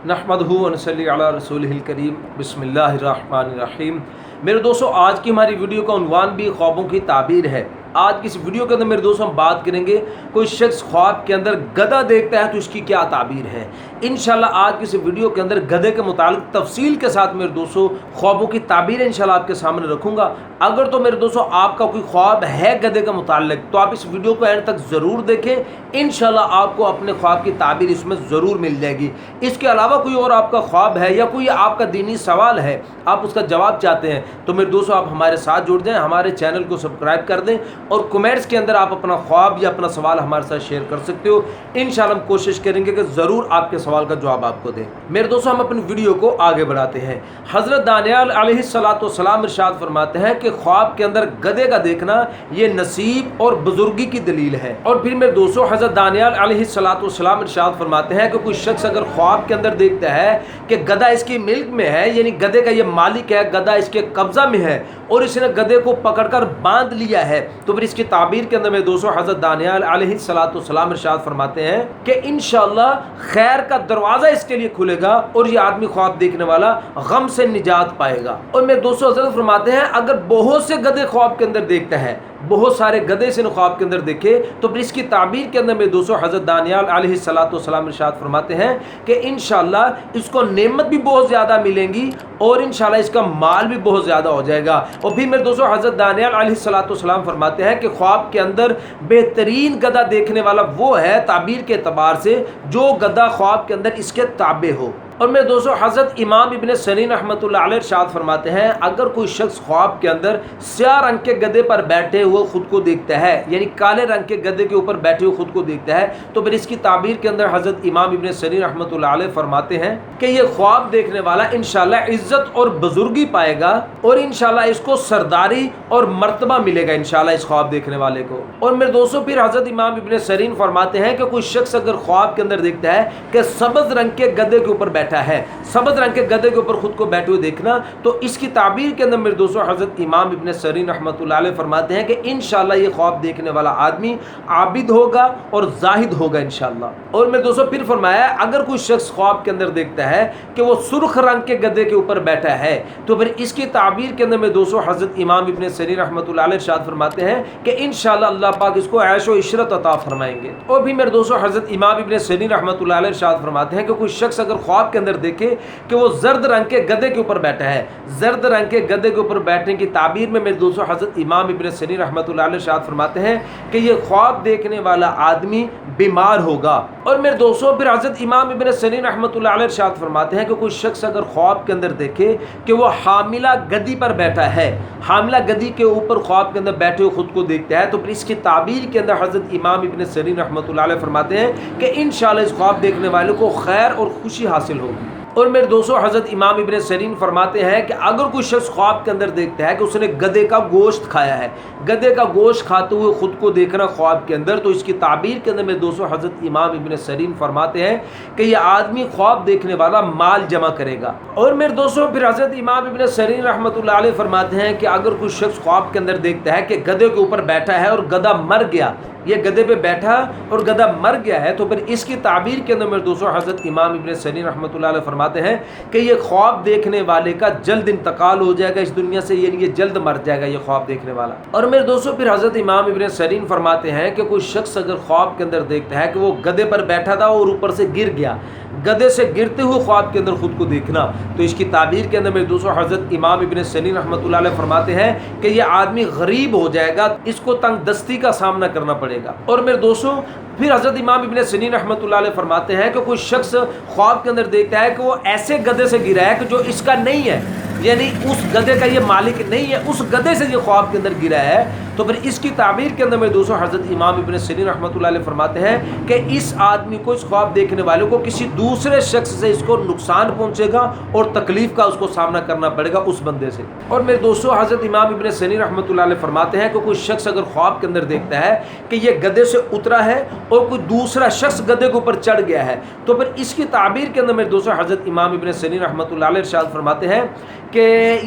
नहमदहु व नसल्ली अला रसूलिहिल करीम बिस्मिल्लाहिर्रहमानिर्रहीम। मेरे दोस्तों, आज की हमारी वीडियो का उन्वान भी ख्वाबों की ताबीर है। आज की इस वीडियो के अंदर मेरे दोस्तों हम बात करेंगे कोई शख्स ख्वाब के अंदर गधा देखता है तो इसकी क्या ताबीर है। इंशाल्लाह आज की इस वीडियो के अंदर गधे के मुतालिक तफसील के साथ मेरे दोस्तों ख्वाबों की ताबीर इंशाल्लाह आपके सामने रखूंगा। अगर तो मेरे दोस्तों आपका कोई ख्वाब है गधे के मुतालिक तो आप इस वीडियो को एंड तक ज़रूर देखें, इंशाल्लाह आपको अपने ख्वाब की ताबीर इसमें ज़रूर मिल जाएगी। इसके अलावा कोई और आपका ख्वाब है या कोई आपका दीनी सवाल है, आप उसका जवाब चाहते हैं तो मेरे दोस्तों आप हमारे साथ जुड़ जाएं, हमारे चैनल को सब्सक्राइब कर दें और कमेंट्स के अंदर आप अपना ख्वाब या अपना सवाल हमारे साथ शेयर कर सकते हो। इंशाल्लाह हम कोशिश करेंगे कि ज़रूर आपके सवाल का जवाब आपको दें। मेरे दोस्तों हम अपनी वीडियो को आगे बढ़ाते हैं। हज़रत दानियाल अलैहिस्सलाम इरशाद फरमाते हैं कि ख्वाब के अंदर गधे का देखना ये नसीब और बुजुर्गी की दलील है। और फिर मेरे दोस्तों हज़रत दानियाल अलैहिस्सलाम इरशाद फरमाते हैं कि कोई शख्स अगर ख्वाब के अंदर देखता है कि गधा इसकी मिल्क में है, यानी गधे का ये मालिक है, गधा इसके कब्जा में है और इसने गधे को पकड़कर बांध लिया है, तो फिर इसकी ताबीर के अंदर मेरे दोस्तों हज़रत दानियाल अलैहिस्सलाम इरशाद फरमाते हैं कि इंशाअल्लाह खैर का दरवाज़ा इसके लिए खुलेगा और ये आदमी ख्वाब देखने वाला गम से निजात पाएगा। और मेरे दोस्तों हज़रत फरमाते हैं अगर बहुत से गधे ख्वाब के अंदर देखता है, बहुत सारे गधे से ख्वाब के अंदर देखे, तो फिर इसकी ताबीर के अंदर मेरे दोस्तों हज़रत दानियाल अलैहिस्सलाम इरशाद फरमाते हैं कि इंशाअल्लाह इसको नेमत भी बहुत ज़्यादा मिलेंगी और इंशाअल्लाह इसका माल भी बहुत ज़्यादा हो जाएगा। और फिर मेरे दोस्तों हज़रत दानियाल अलैहिस्सलाम फरमाते हैं कि ख्वाब के अंदर बेहतरीन गधा देखने वाला वो है ताबीर के एतबार से जो गधा ख्वाब के अंदर इसके ताबे हो। और मेरे दोस्तों हज़रत इमाम इब्न सीरीन रहमतुल्लाह अलैह इरशाद फरमाते हैं अगर कोई शख्स ख्वाब के अंदर स्याह रंग के गधे पर बैठे हुए खुद को देखता है, यानी काले रंग के गधे के ऊपर बैठे हुए खुद को देखता है, तो फिर इसकी ताबीर के अंदर हज़रत इमाम इब्न सीरीन रहमतुल्लाह अलैह फरमाते हैं कि ये ख्वाब देखने वाला इंशाअल्लाह इज्जत और बुजुर्गी पाएगा और इंशाअल्लाह इसको सरदारी और मर्तबा मिलेगा इंशाअल्लाह इस ख्वाब देखने वाले को। और मेरे दोस्तों फिर हज़रत इमाम इब्न सीरीन फरमाते हैं कि कोई शख्स अगर ख्वाब के अंदर देखता है कि सब्ज़ रंग के गधे के ऊपर है, सब्ज़ रंग के गधे के ऊपर खुद को बैठे हुए देखना, तो इसकी ताबीर के अंदर मेरे दोस्तों हज़रत इमाम इब्न सीरीन रहमतुल्लाह अलैह फरमाते हैं कि इंशाअल्लाह ये ख्वाब देखने वाला आदमी आबिद होगा और जाहिद होगा इंशाअल्लाह। और मेरे दोस्तों फिर फरमाया अगर कोई शख्स ख्वाब के अंदर देखता है कि वो सुर्ख रंग के गधे के ऊपर बैठा है, तो फिर इसकी ताबीर के अंदर मेरे दोस्तों हज़रत इमाम इब्न सीरीन रहमतुल्लाह अलैह इरशाद फरमाते हैं कि इंशाअल्लाह अल्लाह पाक इसको ऐश व इशरत अता फरमाएंगे। और भी मेरे दोस्तों हज़रत इमाम इब्न सीरीन रहमतुल्लाह अलैह इरशाद फरमाते हैं कि कोई शख्स अगर ख्वाब के अंदर देखे कि वो जर्द रंग के गधे के ऊपर बैठा है, जर्द रंग के गधे के ऊपर बैठने की ताबीर में मेरे दोस्तों हज़रत इमाम इब्न सीरीन रहमतुल्लाह अलैह इरशाद फरमाते हैं कि ये ख्वाब देखने वाला आदमी बीमार होगा। और मेरे दोस्तों फिर हज़रत इमाम इब्न सीरीन रहमतुल्लाह अलैह इरशाद फरमाते हैं कि कोई शख्स अगर ख्वाब के अंदर देखे कि वो हामिला गधी पर बैठा है, हामिला गधी के ऊपर ख्वाब के अंदर बैठे हुए खुद को देखता है, तो फिर इसकी ताबीर के अंदर हज़रत इमाम इब्न सीरीन रहमतुल्लाह अलैह फरमाते हैं कि इंशाअल्लाह इस ख्वाब देखने वाले को खैर और खुशी हासिल होगी। और मेरे दोस्तों हज़रत इमाम इब्न सीरीन फरमाते हैं कि अगर कोई शख्स ख्वाब के अंदर देखता है कि उसने गधे का गोश्त खाया है, गधे का गोश्त खाते हुए खुद को देखना ख्वाब के अंदर, तो इसकी ताबीर के अंदर मेरे दोस्तों हज़रत इमाम इब्न सीरीन फरमाते हैं कि यह आदमी ख्वाब देखने वाला माल जमा करेगा। और मेरे दोस्तों फिर हज़रत इमाम इब्न सीरीन रहमतुल्लाह अलैह फरमाते हैं कि अगर कोई शख्स ख्वाब के अंदर देखता है कि गधे के ऊपर बैठा है और गधा मर गया, ये गधे पे बैठा और गधा मर गया है, तो फिर इसकी ताबीर के अंदर मेरे दोस्तों हज़रत इमाम इब्न सीरीन रहमतुल्लाह अलैह फरमाते हैं कि ये ख्वाब देखने वाले का जल्द इंतकाल हो जाएगा इस दुनिया से, यानी ये जल्द मर जाएगा ये ख्वाब देखने वाला। और मेरे दोस्तों फिर हज़रत इमाम इब्न सीरीन फरमाते हैं कि कोई शख्स अगर ख्वाब के अंदर देखता है कि वो गधे पर बैठा था और ऊपर से गिर गया, गधे से गिरते हुए ख्वाब के अंदर खुद को देखना, तो इसकी ताबीर के अंदर मेरे दोस्तों हज़रत इमाम इब्न सीरीन रहमतुल्लाह अलैह फरमाते हैं कि ये आदमी गरीब हो जाएगा, इसको तंग दस्ती का सामना करना पड़ेगा। और मेरे दोस्तों फिर हज़रत इमाम इब्न सीरीन रहमतुल्लाह अलैह फरमाते हैं कि कोई शख्स ख्वाब के अंदर देखता है कि वो ऐसे गधे से गिरा है कि जो इसका नहीं है, यानी उस गधे का ये मालिक नहीं है, उस गधे से ये ख्वाब के अंदर गिरा है, तो फिर इसकी ताबीर के अंदर मेरे दोस्तों हज़रत इमाम इब्न सीरीन रहमतुल्लाह अलैह फरमाते हैं कि इस आदमी को, इस ख्वाब देखने वाले को किसी दूसरे शख्स से इसको नुकसान पहुंचेगा और तकलीफ का उसको सामना करना पड़ेगा उस बंदे से। और मेरे दोस्तों हज़रत इमाम इब्न सीरीन रहमतुल्लाह अलैह फरमाते हैं कि कोई शख्स अगर ख्वाब के अंदर देखता है कि ये गधे से उतरा है और कोई दूसरा शख्स गधे के ऊपर चढ़ गया है, तो फिर इसकी ताबीर के अंदर मेरे दोस्तों हज़रत इमाम इब्न सीरीन रहमतुल्लाह अलैह इरशाद फरमाते हैं कि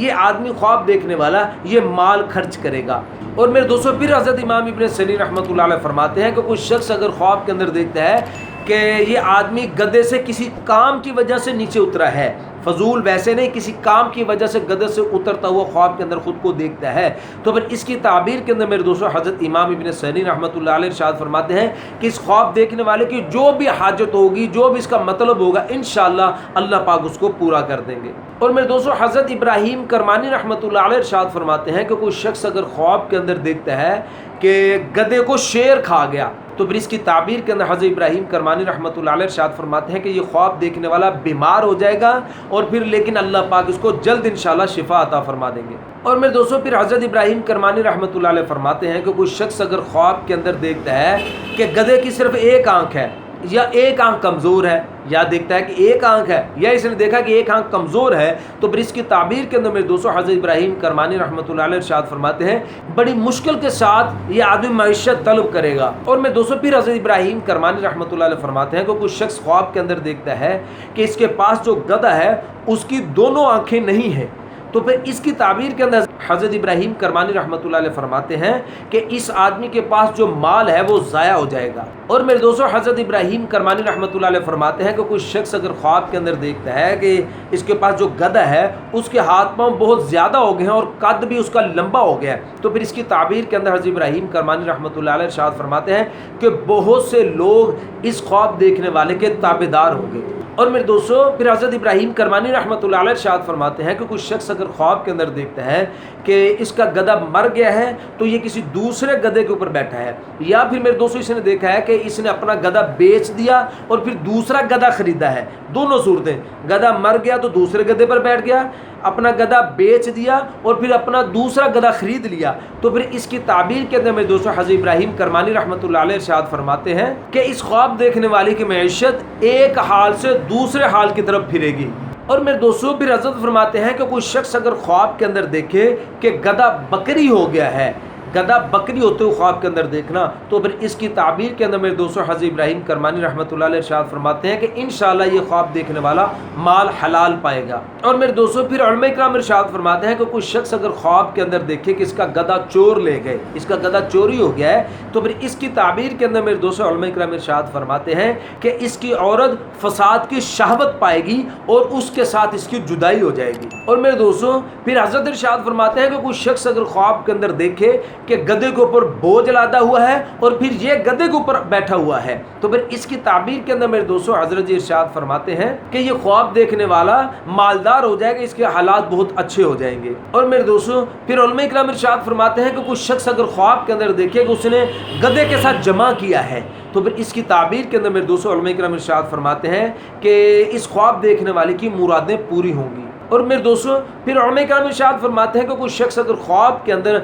ये आदमी ख्वाब देखने वाला ये माल खर्च करेगा। और मेरे दोस्तों फिर हज़रत इमाम इब्न सीरीन रहमतुल्लाह अलैह फरमाते हैं कि कोई शख्स अगर ख्वाब के अंदर देखता है کہ یہ آدمی گدے سے کسی کام کی وجہ سے نیچے اترا ہے، فضول ویسے نہیں، کسی کام کی وجہ سے گدے سے اترتا ہوا خواب کے اندر خود کو دیکھتا ہے۔ تو پھر اس کی تعبیر کے اندر میرے دوستوں حضرت امام ابن سیرین رحمۃ اللہ علیہ ارشاد فرماتے ہیں کہ اس خواب دیکھنے والے کی جو بھی حاجت ہوگی، جو بھی اس کا مطلب ہوگا، انشاءاللہ اللہ پاک اس کو پورا کر دیں گے۔ اور میرے دوستوں حضرت ابراہیم کرمانی رحمۃ اللہ علیہ ارشاد فرماتے ہیں کہ کوئی شخص اگر خواب کے اندر دیکھتا ہے کہ گدھے کو شیر کھا گیا، تو پھر اس کی تعبیر کے اندر حضرت ابراہیم کرمانی رحمۃ اللہ علیہ ارشاد فرماتے ہیں کہ یہ خواب دیکھنے والا بیمار ہو جائے گا، اور پھر لیکن اللہ پاک اس کو جلد انشاءاللہ شفا عطا فرما دیں گے۔ اور میرے دوستوں پھر حضرت ابراہیم کرمانی رحمۃ اللہ علیہ فرماتے ہیں کہ کوئی شخص اگر خواب کے اندر دیکھتا ہے کہ گدھے کی صرف ایک آنکھ ہے، یا ایک آنکھ کمزور ہے، یا دیکھتا ہے کہ ایک آنکھ ہے، یا اس نے دیکھا کہ ایک آنکھ کمزور ہے، تو پھر اس کی تعبیر کے اندر میرے دوستوں حضرت ابراہیم کرمانی رحمۃ اللہ علیہ ارشاد فرماتے ہیں بڑی مشکل کے ساتھ یہ آدمی معیشت طلب کرے گا۔ اور میرے دوستوں پھر حضرت ابراہیم کرمانی رحمۃ اللہ علیہ فرماتے ہیں کہ کوئی شخص خواب کے اندر دیکھتا ہے کہ اس کے پاس جو گدھا ہے اس کی دونوں آنکھیں نہیں ہیں، تو پھر اس کی تعبیر کے اندر حضرت ابراہیم کرمانی رحمۃ اللہ علیہ فرماتے ہیں کہ اس آدمی کے پاس جو مال ہے وہ ضائع ہو جائے گا۔ اور میرے دوستوں حضرت ابراہیم کرمانی رحمۃ اللہ علیہ فرماتے ہیں کہ کوئی شخص اگر خواب کے اندر دیکھتا ہے کہ اس کے پاس جو گدھا ہے اس کے ہاتھ پاؤں بہت زیادہ ہو گئے ہیں اور قد بھی اس کا لمبا ہو گیا ہے، تو پھر اس کی تعبیر کے اندر حضرت ابراہیم کرمانی رحمۃ اللہ علیہ ارشاد فرماتے ہیں کہ بہت سے لوگ اس خواب دیکھنے والے کے تابعدار ہوں گے۔ اور میرے دوستوں پھر حضرت ابراہیم کرمانی رحمۃ اللہ علیہ ارشاد فرماتے ہیں کہ کوئی شخص اگر خواب کے اندر دیکھتا ہے کہ اس کا گدھا مر گیا ہے تو یہ کسی دوسرے گدھے کے اوپر بیٹھا ہے، یا پھر میرے دوستوں اس نے دیکھا ہے کہ اس نے اپنا گدھا بیچ دیا اور پھر دوسرا گدھا خریدا ہے۔ دونوں صورتیں، گدھا مر گیا تو دوسرے گدھے پر بیٹھ گیا، اپنا گدھا بیچ دیا اور پھر اپنا دوسرا گدھا خرید لیا، تو پھر اس کی تعبیر کے اندر میرے دوستوں حضرت ابراہیم کرمانی رحمۃ اللہ علیہ ارشاد فرماتے ہیں کہ اس خواب دیکھنے والی کی معیشت ایک حال سے دوسرے حال کی طرف پھرے گی۔ اور میرے دوستوں پھر حضرت فرماتے ہیں کہ کوئی شخص اگر خواب کے اندر دیکھے کہ گدھا بکری ہو گیا ہے، گدھا بکری ہوتے ہوئے خواب کے اندر دیکھنا، تو پھر اس کی تعبیر کے اندر میرے دوستوں حضرت ابراہیم کرمانی رحمۃ اللہ علیہ ارشاد فرماتے ہیں کہ انشاءاللہ یہ خواب دیکھنے والا مال حلال پائے گا۔ اور میرے دوستوں پھر علماء کرام ارشاد فرماتے ہیں کہ کوئی شخص اگر خواب کے اندر دیکھے کہ اس کا گدھا چور لے گئے، اس کا گدھا چوری ہو گیا ہے، تو پھر اس کی تعبیر کے اندر میرے دوستوں علماء کرام ارشاد فرماتے ہیں کہ اس کی عورت فساد کی شہوت پائے گی اور اس کے ساتھ اس کی جدائی ہو جائے گی۔ اور میرے دوستوں پھر حضرت ارشاد فرماتے ہیں کہ کوئی شخص اگر خواب کے اندر دیکھے کہ گدھے کے اوپر بوجھ لادا ہوا ہے اور پھر یہ گدھے کے اوپر بیٹھا ہوا ہے، تو پھر اس کی تعبیر کے اندر میرے دوستوں حضرت جی ارشاد فرماتے ہیں کہ یہ خواب دیکھنے والا مالدار ہو جائے گا، اس کے حالات بہت اچھے ہو جائیں گے۔ اور میرے دوستوں پھر علماء کرام ارشاد فرماتے ہیں کہ کوئی شخص اگر خواب کے اندر دیکھے کہ اس نے گدھے کے ساتھ جمع کیا ہے، تو پھر اس کی تعبیر کے اندر میرے دوستوں علماء کرام ارشاد فرماتے ہیں کہ اس خواب دیکھنے والے کی مرادیں پوری ہوں گی۔ اور میرے دوستوں پھر علماء کرام ارشاد فرماتے ہیں کہ کوئی شخص اگر خواب کے اندر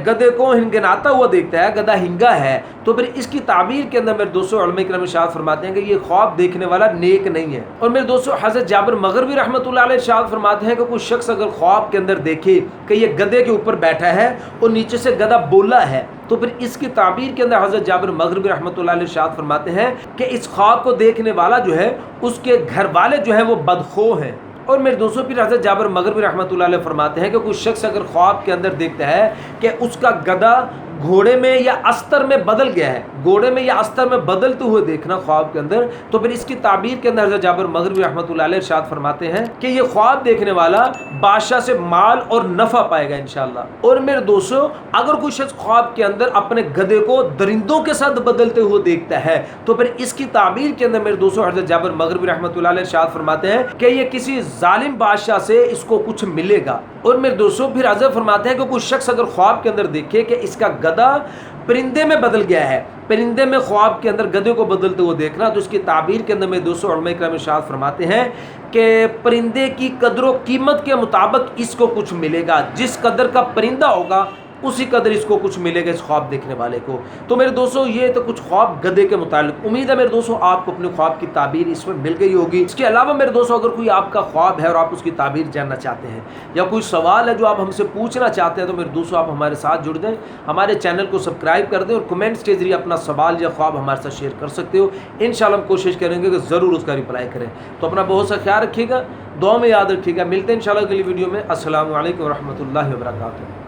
گدھے کو ہنگناتا ہوا دیکھتا ہے، گدھا ہنگا ہے، تو پھر اس کی تعبیر کے اندر میرے دوستوں علماء کرام ارشاد فرماتے ہیں کہ یہ خواب دیکھنے والا نیک نہیں ہے۔ اور میرے دوستوں حضرت جابر مغربی رحمۃ اللہ علیہ ارشاد فرماتے ہیں کہ کوئی شخص اگر خواب کے اندر دیکھے کہ یہ گدھے کے اوپر بیٹھا ہے اور نیچے سے گدھا بولا ہے، تو پھر اس کی تعبیر کے اندر حضرت جابر مغربی رحمۃ اللہ علیہ ارشاد فرماتے ہیں کہ اس خواب کو دیکھنے والا جو ہے اس کے گھر والے جو ہے وہ بدخو ہیں۔ اور میرے دوستوں پھر حضرت جابر مغربی رحمۃ اللہ علیہ فرماتے ہیں کہ کوئی شخص اگر خواب کے اندر دیکھتا ہے کہ اس کا گدھا گھوڑے میں یا استر میں بدل گیا ہے، گھوڑے میں یا استر میں بدلتے ہوئے دیکھنا خواب کے اندر، تو پھر اس کی تعبیر کے اندر حضرت جابر مغربی رحمۃ اللہ علیہ ارشاد فرماتے ہیں کہ یہ خواب دیکھنے والا بادشاہ سے مال اور نفع پائے گا انشاءاللہ۔ اور میرے دوستوں اگر کوئی شخص خواب کے اندر اپنے گدھے کو درندوں کے ساتھ بدلتے ہوئے دیکھتا ہے، تو پھر اس کی تعبیر کے اندر میرے دوستوں حضرت جابر مغربی رحمۃ اللہ علیہ ارشاد فرماتے ہیں کہ یہ کسی ظالم بادشاہ سے اس کو کچھ ملے گا۔ اور میرے دوستوں پھر حضرت فرماتے ہیں کہ کوئی شخص اگر خواب کے اندر دیکھے کہ اس کا گدھا پرندے میں بدل گیا ہے، پرندے میں خواب کے اندر گدھے کو بدلتے ہوئے دیکھنا، تو اس کی تعبیر کے اندر میں دوستوں علماء کرام ارشاد فرماتے ہیں کہ پرندے کی قدر و قیمت کے مطابق اس کو کچھ ملے گا، جس قدر کا پرندہ ہوگا اسی قدر اس کو کچھ ملے گا اس خواب دیکھنے والے کو۔ تو میرے دوستوں یہ تو کچھ خواب گدھے کے متعلق، امید ہے میرے دوستوں آپ کو اپنے خواب کی تعبیر اس میں مل گئی ہوگی۔ اس کے علاوہ میرے دوستوں اگر کوئی آپ کا خواب ہے اور آپ اس کی تعبیر جاننا چاہتے ہیں یا کوئی سوال ہے جو آپ ہم سے پوچھنا چاہتے ہیں، تو میرے دوستوں آپ ہمارے ساتھ جڑ جائیں، ہمارے چینل کو سبسکرائب کر دیں اور کمنٹس کے ذریعے اپنا سوال یا خواب ہمارے ساتھ شیئر کر سکتے ہو۔ انشاءاللہ ہم کوشش کریں گے کہ ضرور اس کا رپلائی کریں۔ تو اپنا بہت سا خیال رکھیے گا، دعا میں یاد رکھیے گا۔ ملتے ہیں انشاءاللہ اگلی ویڈیو میں۔ السلام علیکم ورحمۃ اللہ وبرکاتہ۔